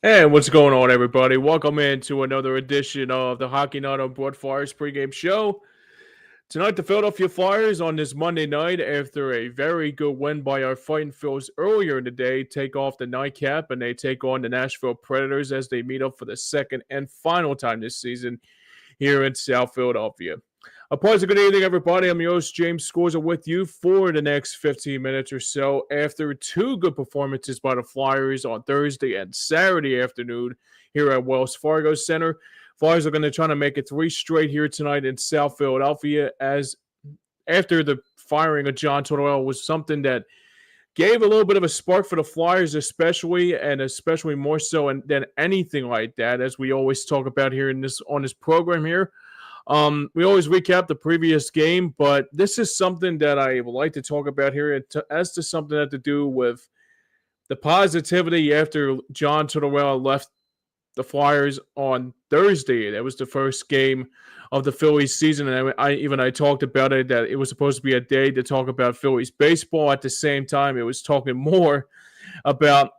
And what's going on, everybody? Welcome into another edition of the Hockey Night on Broad Flyers pregame show. Tonight, the Philadelphia Flyers on this Monday night, after a very good win by our Fighting Phils earlier in the day, take off the nightcap and they take on the Nashville Predators as they meet up for the second and final time this season here in South Philadelphia. A pleasure. Good evening, everybody. I'm your host, James Scorza, with you for the next 15 minutes or so. After two good performances by the Flyers on Thursday and Saturday afternoon here at Wells Fargo Center, Flyers are going to try to make it three straight here tonight in South Philadelphia, as after the firing of John Tortorella was something that gave a little bit of a spark for the Flyers, especially more so than anything like that, as we always talk about here on this program here. We always recap the previous game, but this is something that I would like to talk about here as to something that to do with the positivity after John Tortorella left the Flyers on Thursday. That was the first game of the Phillies season, and I talked about it, that it was supposed to be a day to talk about Phillies baseball. At the same time, it was talking more about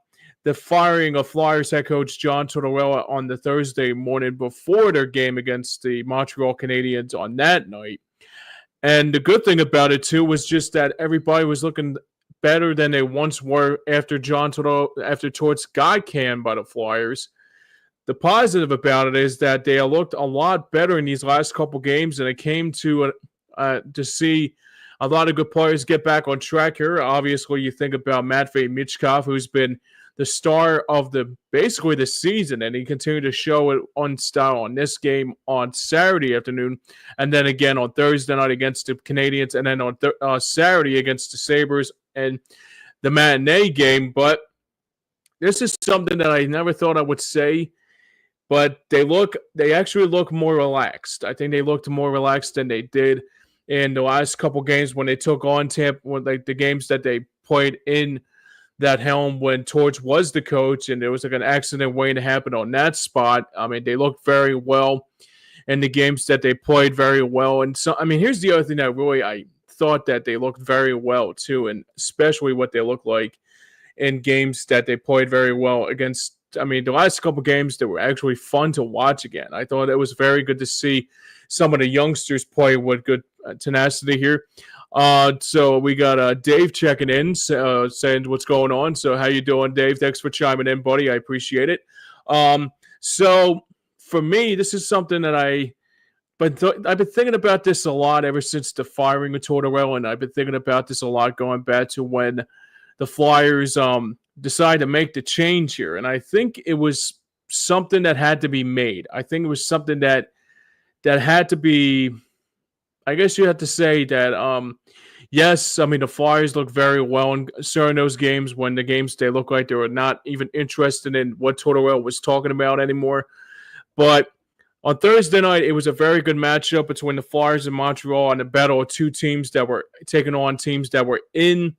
the firing of Flyers head coach John Tortorella on the Thursday morning before their game against the Montreal Canadiens on that night. And the good thing about it, too, was just that everybody was looking better than they once were after Torts got canned by the Flyers. The positive about it is that they looked a lot better in these last couple games, and it came to see a lot of good players get back on track here. Obviously, you think about Matvei Michkov, who's been the star of basically the season, and he continued to show it on style on this game on Saturday afternoon, and then again on Thursday night against the Canadiens, and then on Saturday against the Sabres and the matinee game. But this is something that I never thought I would say, but they actually look more relaxed. I think they looked more relaxed than they did in the last couple games when they took on Tampa, like the games that they played in that helm when Torch was the coach, and there was like an accident waiting to happen on that spot. I mean, they looked very well in the games that they played very well. And so, I mean, here's the other thing that really I thought that they looked very well too, and especially what they look like in games that they played very well against. I mean, the last couple games that were actually fun to watch again. I thought it was very good to see some of the youngsters play with good tenacity here. So we got Dave checking in, saying what's going on. So how you doing, Dave? Thanks for chiming in, buddy. I appreciate it. So for me, this is something that I've been thinking about this a lot ever since the firing of Tortorella, and I've been thinking about this a lot going back to when the Flyers decided to make the change here. And I think it was something that had to be made. I think it was something that had to be, I guess you have to say that, yes, I mean, the Flyers look very well in certain those games when the games they look like they were not even interested in what Tortorella was talking about anymore. But on Thursday night, it was a very good matchup between the Flyers and Montreal, and a battle of two teams that were taking on teams that were in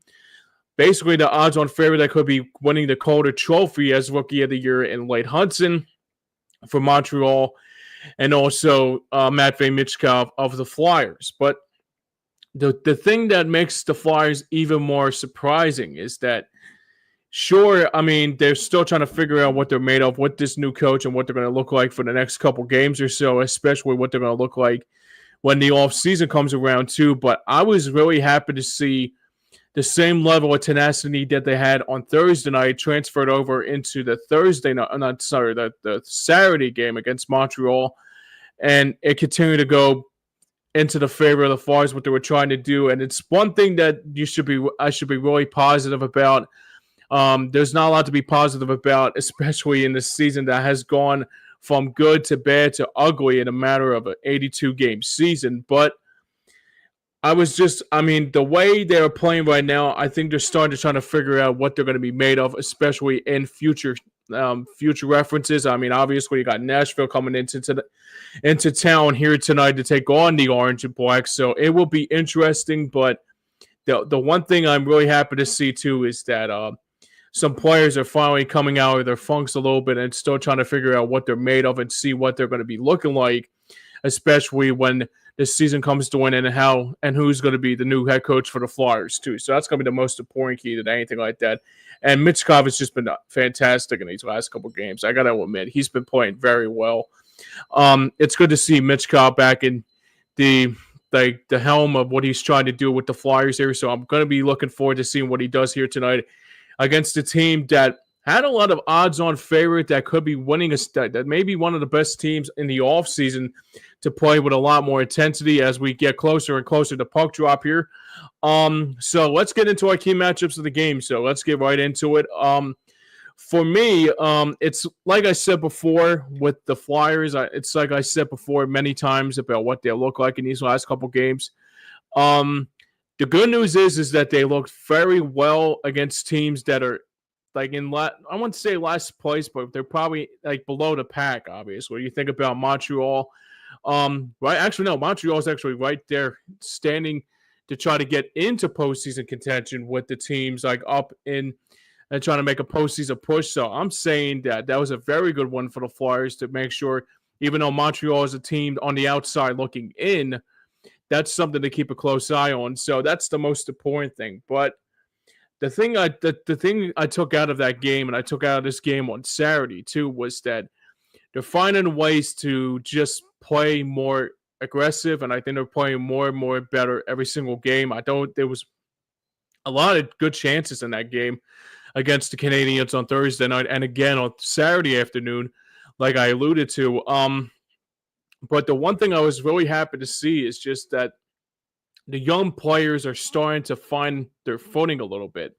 basically the odds-on favorite that could be winning the Calder Trophy as Rookie of the Year in Late Hudson for Montreal, and also Matvei Michkov of the Flyers. But the thing that makes the Flyers even more surprising is that, sure, I mean, they're still trying to figure out what they're made of with this new coach and what they're going to look like for the next couple games or so, especially what they're going to look like when the offseason comes around too. But I was really happy to see the same level of tenacity that they had on Thursday night transferred over into the the Saturday game against Montreal, and it continued to go into the favor of the Flyers, what they were trying to do. And it's one thing that I should be really positive about. There's not a lot to be positive about, especially in this season that has gone from good to bad to ugly in a matter of an 82-game season. But the way they're playing right now, I think they're starting to try to figure out what they're going to be made of, especially in future references. I mean, obviously, you got Nashville coming into town here tonight to take on the Orange and Black, so it will be interesting. But the one thing I'm really happy to see, too, is that some players are finally coming out of their funks a little bit and still trying to figure out what they're made of and see what they're going to be looking like especially when this season comes to an end, and who's going to be the new head coach for the Flyers too. So that's going to be the most important key than anything like that. And Michkov has just been fantastic in these last couple games. I got to admit, he's been playing very well. It's good to see Michkov back in the helm of what he's trying to do with the Flyers here. So I'm going to be looking forward to seeing what he does here tonight against a team that had a lot of odds-on favorite that could be winning that may be one of the best teams in the offseason to play with a lot more intensity as we get closer and closer to puck drop here. So let's get into our key matchups of the game. So let's get right into it. For me, it's like I said before with the Flyers. It's like I said before many times about what they look like in these last couple games. The good news is that they looked very well against teams that are like I wouldn't say last place, but they're probably like below the pack, obviously. You think about Montreal. Right? Actually, no, Montreal is actually right there standing to try to get into postseason contention with the teams like up in and trying to make a postseason push. So I'm saying that was a very good one for the Flyers to make sure, even though Montreal is a team on the outside looking in, that's something to keep a close eye on. So that's the most important thing. But the thing I took out of that game, and I took out of this game on Saturday too, was that they're finding ways to just play more aggressive, and I think they're playing more and more better every single game. There was a lot of good chances in that game against the Canadiens on Thursday night, and again on Saturday afternoon, like I alluded to. But the one thing I was really happy to see is just that the young players are starting to find their footing a little bit.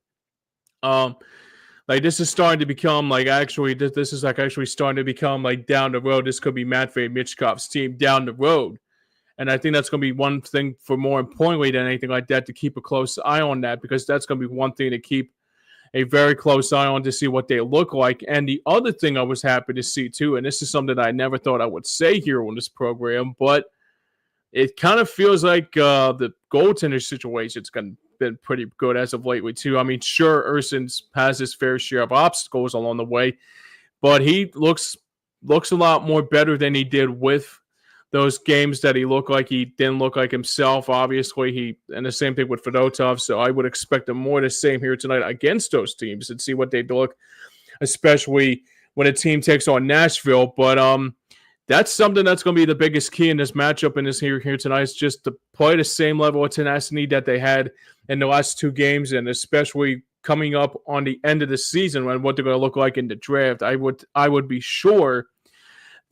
Like this is starting to become like actually this is like actually starting to become like down the road. This could be Matvei Michkov's team down the road. And I think that's going to be one thing for more importantly than anything like that to keep a close eye on that, because that's going to be one thing to keep a very close eye on to see what they look like. And the other thing I was happy to see too, and this is something I never thought I would say here on this program, but it kind of feels like the goaltender situation's been pretty good as of lately too. I mean, sure, Urson's has his fair share of obstacles along the way, but he looks a lot more better than he did with those games that he looked like he didn't look like himself. Obviously, and the same thing with Fedotov. So I would expect him more the same here tonight against those teams and see what they look, especially when a team takes on Nashville. But that's something that's going to be the biggest key in this matchup in this here tonight, is just to play the same level of tenacity that they had in the last two games, and especially coming up on the end of the season when what they're going to look like in the draft. I would be sure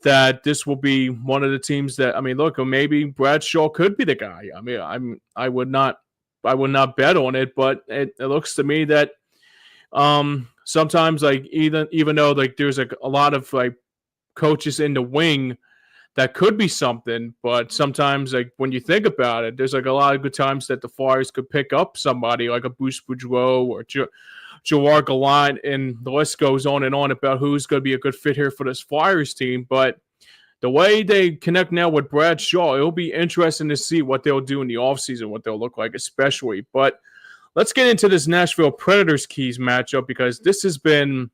that this will be one of the teams that, I mean, look, maybe Bradshaw could be the guy. I mean, I would not bet on it, but it looks to me that sometimes like even though like there's like a lot of like coaches in the wing that could be something, but sometimes like when you think about it, there's like a lot of good times that the Flyers could pick up somebody like a Bruce Boudreau or Gerard Gallant, and the list goes on and on about who's going to be a good fit here for this Flyers team. But the way they connect now with Bradshaw, it'll be interesting to see what they'll do in the offseason, what they'll look like especially. But let's get into this Nashville Predators Keys matchup, because this has been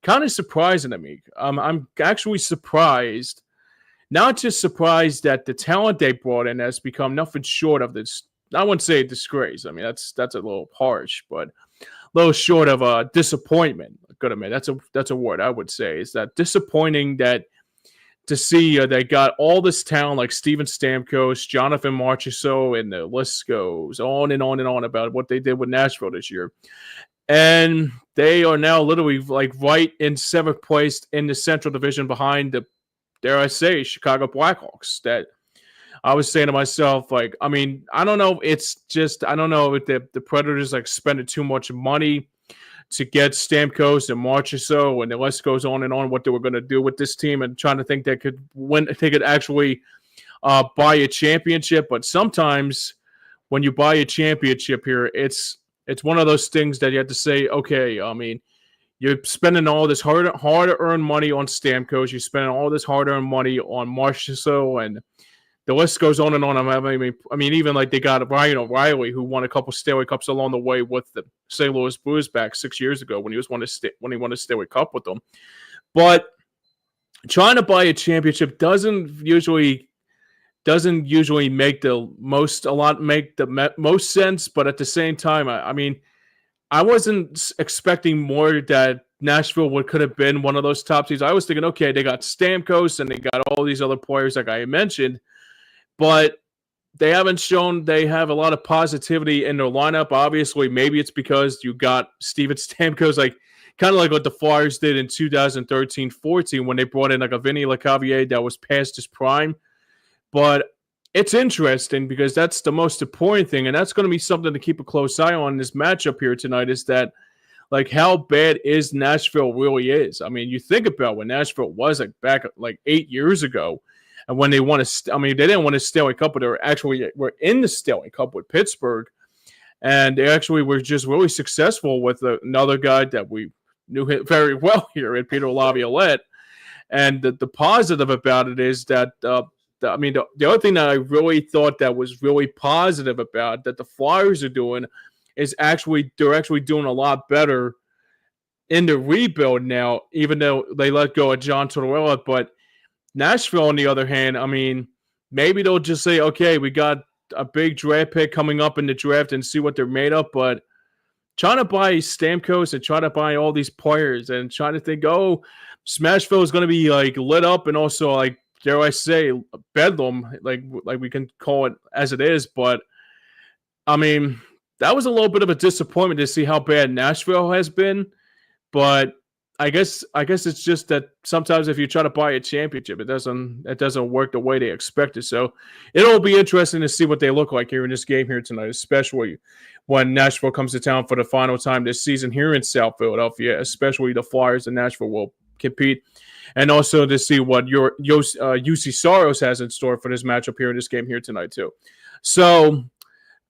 kind of surprising to me. I'm actually surprised, not just surprised that the talent they brought in has become nothing short of this. I wouldn't say a disgrace. I mean, that's a little harsh, but a little short of a disappointment. Good, I mean, that's a word I would say, is that disappointing that to see they got all this talent like Steven Stamkos, Jonathan Marchessault, and the list goes on and on and on about what they did with Nashville this year. And they are now literally like right in seventh place in the Central Division behind the, dare I say, Chicago Blackhawks. That I was saying to myself, like, I mean, I don't know. It's just, I don't know if the Predators like spending too much money to get Stamkos and Marchessault, and the list goes on and on what they were going to do with this team, and trying to think they could win, they could actually buy a championship. But sometimes when you buy a championship here, it's one of those things that you have to say, okay, I mean, you're spending all this hard-earned money on Stamkos, you're spending all this hard-earned money on Marchessault, and the list goes on and on. I mean, even like they got Ryan O'Reilly, who won a couple Stanley Cups along the way with the St. Louis Blues back 6 years ago when he won a Stanley Cup with them. But trying to buy a championship doesn't usually doesn't usually make the most sense. But at the same time, I mean, I wasn't expecting more that Nashville could have been one of those top teams. I was thinking, okay, they got Stamkos and they got all these other players like I mentioned, but they haven't shown they have a lot of positivity in their lineup. Obviously, maybe it's because you got Steven Stamkos, like kind of like what the Flyers did in 2013-14 when they brought in like a Vinny Lecavalier that was past his prime. But it's interesting because that's the most important thing, and that's going to be something to keep a close eye on in this matchup here tonight, is that like how bad is Nashville really is. I mean, you think about when Nashville was like back like 8 years ago, and when they won they didn't win a Stanley Cup, but they were in the Stanley Cup with Pittsburgh, and they actually were just really successful with another guy that we knew very well here at Peter Laviolette. And the positive about it is that the other thing that I really thought that was really positive about that the Flyers are doing is they're actually doing a lot better in the rebuild now, even though they let go of John Tortorella. But Nashville, on the other hand, I mean, maybe they'll just say, okay, we got a big draft pick coming up in the draft and see what they're made of. But trying to buy Stamkos and trying to buy all these players and trying to think, oh, Smashville is going to be like lit up and also like, dare I say, bedlam, like we can call it as it is. But I mean, that was a little bit of a disappointment to see how bad Nashville has been. But I guess it's just that sometimes if you try to buy a championship, it doesn't work the way they expect it. So it'll be interesting to see what they look like here in this game here tonight, especially when Nashville comes to town for the final time this season here in South Philadelphia, especially the Flyers and Nashville will compete. And also to see what your UC Soros has in store for this matchup here in this game here tonight too. So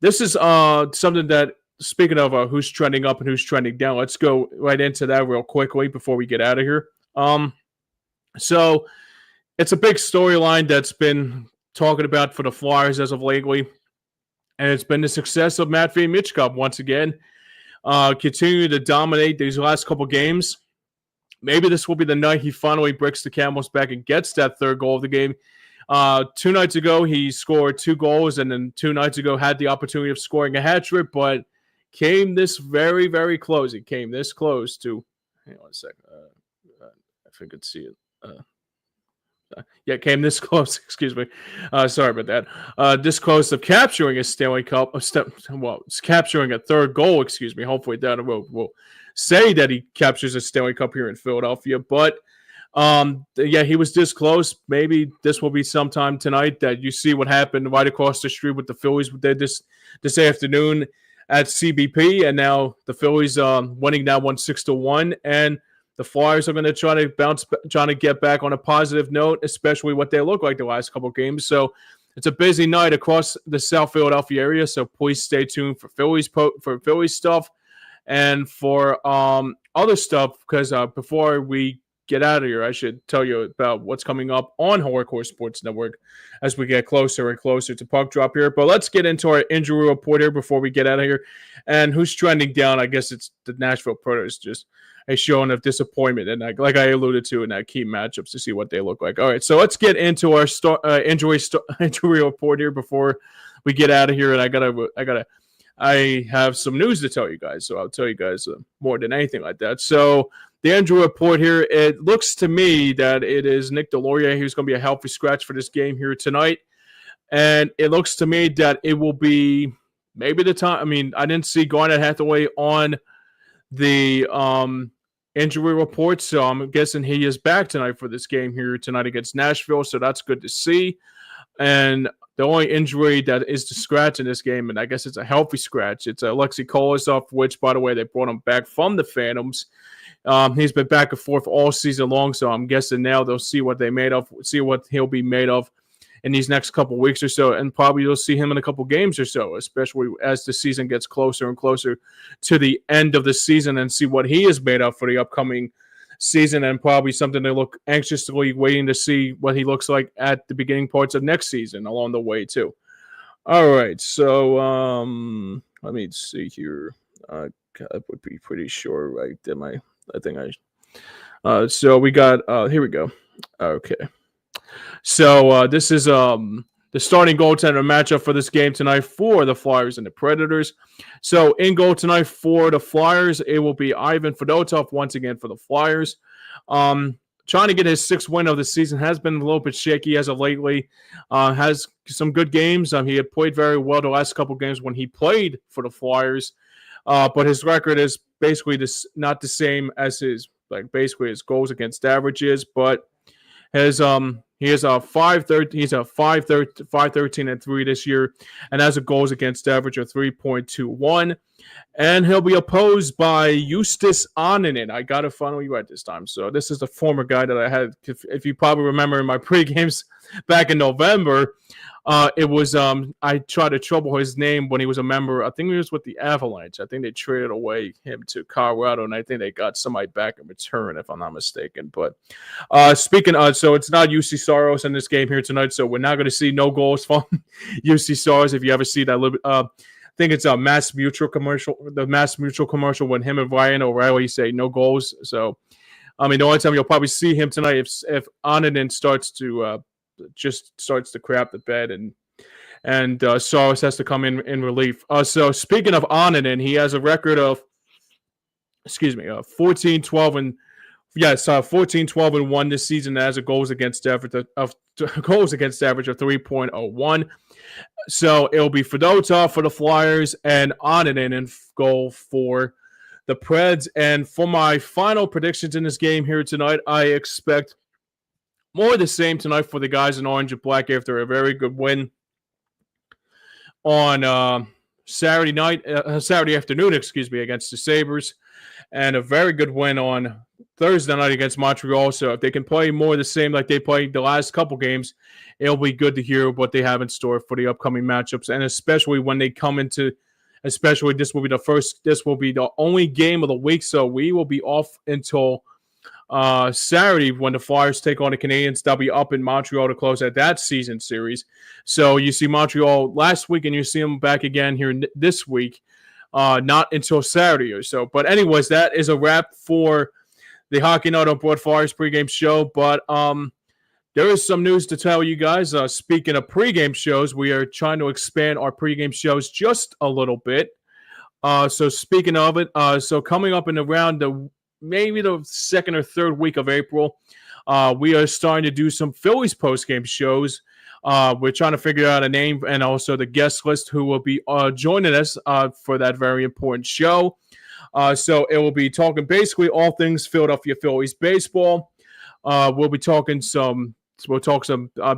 this is something that, speaking of who's trending up and who's trending down, let's go right into that real quickly before we get out of here. So it's a big storyline that's been talking about for the Flyers as of lately, and it's been the success of Matvei Michkov once again, continuing to dominate these last couple games. Maybe this will be the night he finally breaks the camel's back and gets that third goal of the game. 2 nights ago, he scored 2 goals, and then 2 nights ago had the opportunity of scoring a hat trick, but came this very, very close. He came this close to, hang on a second. If I could see it. Came this close. Excuse me. Sorry about that. This close of capturing a Stanley Cup. It's capturing a third goal. Excuse me. Hopefully that will say that he captures a Stanley Cup here in Philadelphia. But he was this close. Maybe this will be sometime tonight that you see what happened right across the street with the Phillies did this afternoon at CBP, and now the Phillies winning that one 6-1, and the Flyers are going to try to get back on a positive note, especially what they look like the last couple of games. So it's a busy night across the South Philadelphia area. So please stay tuned for Phillies stuff and for other stuff, because before we get out of here, I should tell you about what's coming up on Hardcore Sports Network as we get closer and closer to puck drop here. But let's get into our injury report here before we get out of here. And who's trending down? I guess it's the Nashville Predators, just a showing of disappointment, and like I alluded to in that key matchups, to see what they look like. All right, so let's get into our injury report here before we get out of here. And I have some news to tell you guys, so I'll tell you guys more than anything like that. So the injury report here, it looks to me that it is Nick Delorier who's going to be a healthy scratch for this game here tonight. And it looks to me that it will be maybe the time. I mean, I didn't see Garnet Hathaway on the injury report, so I'm guessing he is back tonight for this game here tonight against Nashville, so that's good to see. And the only injury that is the scratch in this game, and I guess it's a healthy scratch, it's Alexei Kolosov, which, by the way, they brought him back from the Phantoms. He's been back and forth all season long, so I'm guessing now they'll see what he'll be made of in these next couple weeks or so, and probably you'll see him in a couple games or so, especially as the season gets closer and closer to the end of the season, and see what he is made of for the upcoming season, and probably something to look anxiously waiting to see what he looks like at the beginning parts of next season along the way too. All right, so let me see here. I would be pretty sure, right? So we got here we go. Okay. So this is the starting goaltender matchup for this game tonight for the Flyers and the Predators. So in goal tonight for the Flyers, it will be Ivan Fedotov once again for the Flyers. Trying to get his 6th win of the season, has been a little bit shaky as of lately. Has some good games. He had played very well the last couple games when he played for the Flyers. But his record is basically not the same as his goals against averages. But his he has a 5-13. He's a 5-13-3 this year, and has a goals against average of 3.21. And he'll be opposed by Justus Annunen. I got to funnel you at this time. So this is the former guy that I had. If you probably remember in my pre-games back in November, it was I tried to trouble his name when he was a member. I think he was with the Avalanche. I think they traded away him to Colorado, and I think they got somebody back in return, if I'm not mistaken. But speaking of, so it's not UC Soros in this game here tonight, so we're not going to see no goals from UC Soros. If you ever see that little bit, I think it's a Mass Mutual commercial, the Mass Mutual commercial when him and Ryan O'Reilly say no goals. So, I mean, the only time you'll probably see him tonight if Annunen starts to crap the bed and Soros has to come in relief. So speaking of Annunen, he has a record of 14-12 and 1 this season as a goals against average of 3.01. So it'll be Fedotov for the Flyers and Annunen in goal for the Preds. And for my final predictions in this game here tonight, I expect more of the same tonight for the guys in orange and black after a very good win on Saturday afternoon, against the Sabres, and a very good win on Thursday night against Montreal. So if they can play more of the same like they played the last couple games, it'll be good to hear what they have in store for the upcoming matchups, and especially when they come into, this will be the only game of the week, so we will be off until Saturday when the Flyers take on the Canadiens. They'll be up in Montreal to close out that season series. So you see Montreal last week, and you see them back again here this week, not until Saturday or so. But anyways, that is a wrap for the Hockey Night on Board Flyers pregame show. But there is some news to tell you guys. Speaking of pregame shows, we are trying to expand our pregame shows just a little bit. So speaking of it, so coming up in around maybe the 2nd or 3rd week of April, we are starting to do some Phillies postgame shows. We're trying to figure out a name and also the guest list who will be joining us for that very important show. So it will be talking basically all things Philadelphia Phillies baseball. We'll be talking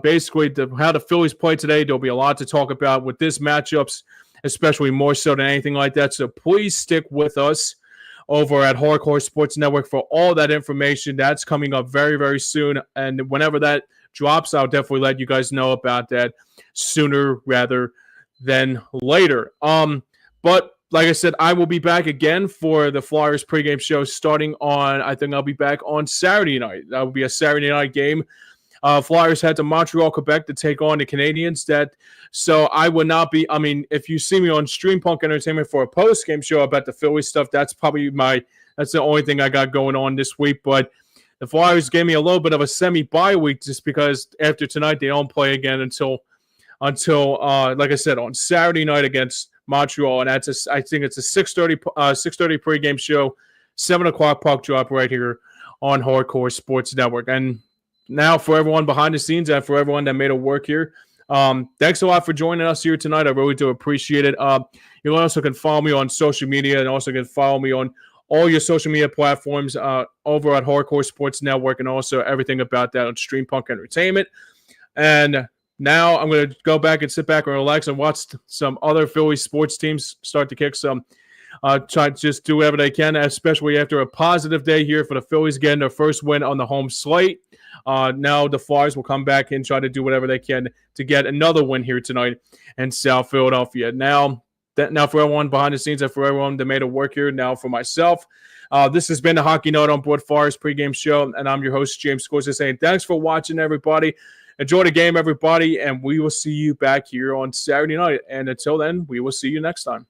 basically how the Phillies play today. There'll be a lot to talk about with this matchups, especially more so than anything like that. So please stick with us over at Hardcore Sports Network for all that information. That's coming up very, very soon. And whenever that drops, I'll definitely let you guys know about that sooner rather than later. But like I said, I will be back again for the Flyers pregame show starting on, I think I'll be back on Saturday night. That will be a Saturday night game. Flyers head to Montreal, Quebec to take on the Canadiens. So I would not be, I mean, if you see me on Stream Punk Entertainment for a post-game show about the Phillies stuff, that's probably that's the only thing I got going on this week. But the Flyers gave me a little bit of a semi-bye week just because after tonight they don't play again until like I said, on Saturday night against Montreal. And I think it's a 6:30 pregame show, 7 o'clock puck drop right here on Hardcore Sports Network. And now for everyone behind the scenes and for everyone that made it work here, thanks a lot for joining us here tonight. I really do appreciate it. You also can follow me on social media and also can follow me on all your social media platforms over at Hardcore Sports Network and also everything about that on Stream Punk Entertainment. And now I'm going to go back and sit back and relax and watch some other Philly sports teams start to kick some. Try to just do whatever they can, especially after a positive day here for the Phillies getting their first win on the home slate. Now the Flyers will come back and try to do whatever they can to get another win here tonight in South Philadelphia. Now for everyone behind the scenes and for everyone that made it work here, now for myself, this has been the Hockey Night on Board Flyers pregame show, and I'm your host, James Scorza, saying thanks for watching, everybody. Enjoy the game, everybody, and we will see you back here on Saturday night. And until then, we will see you next time.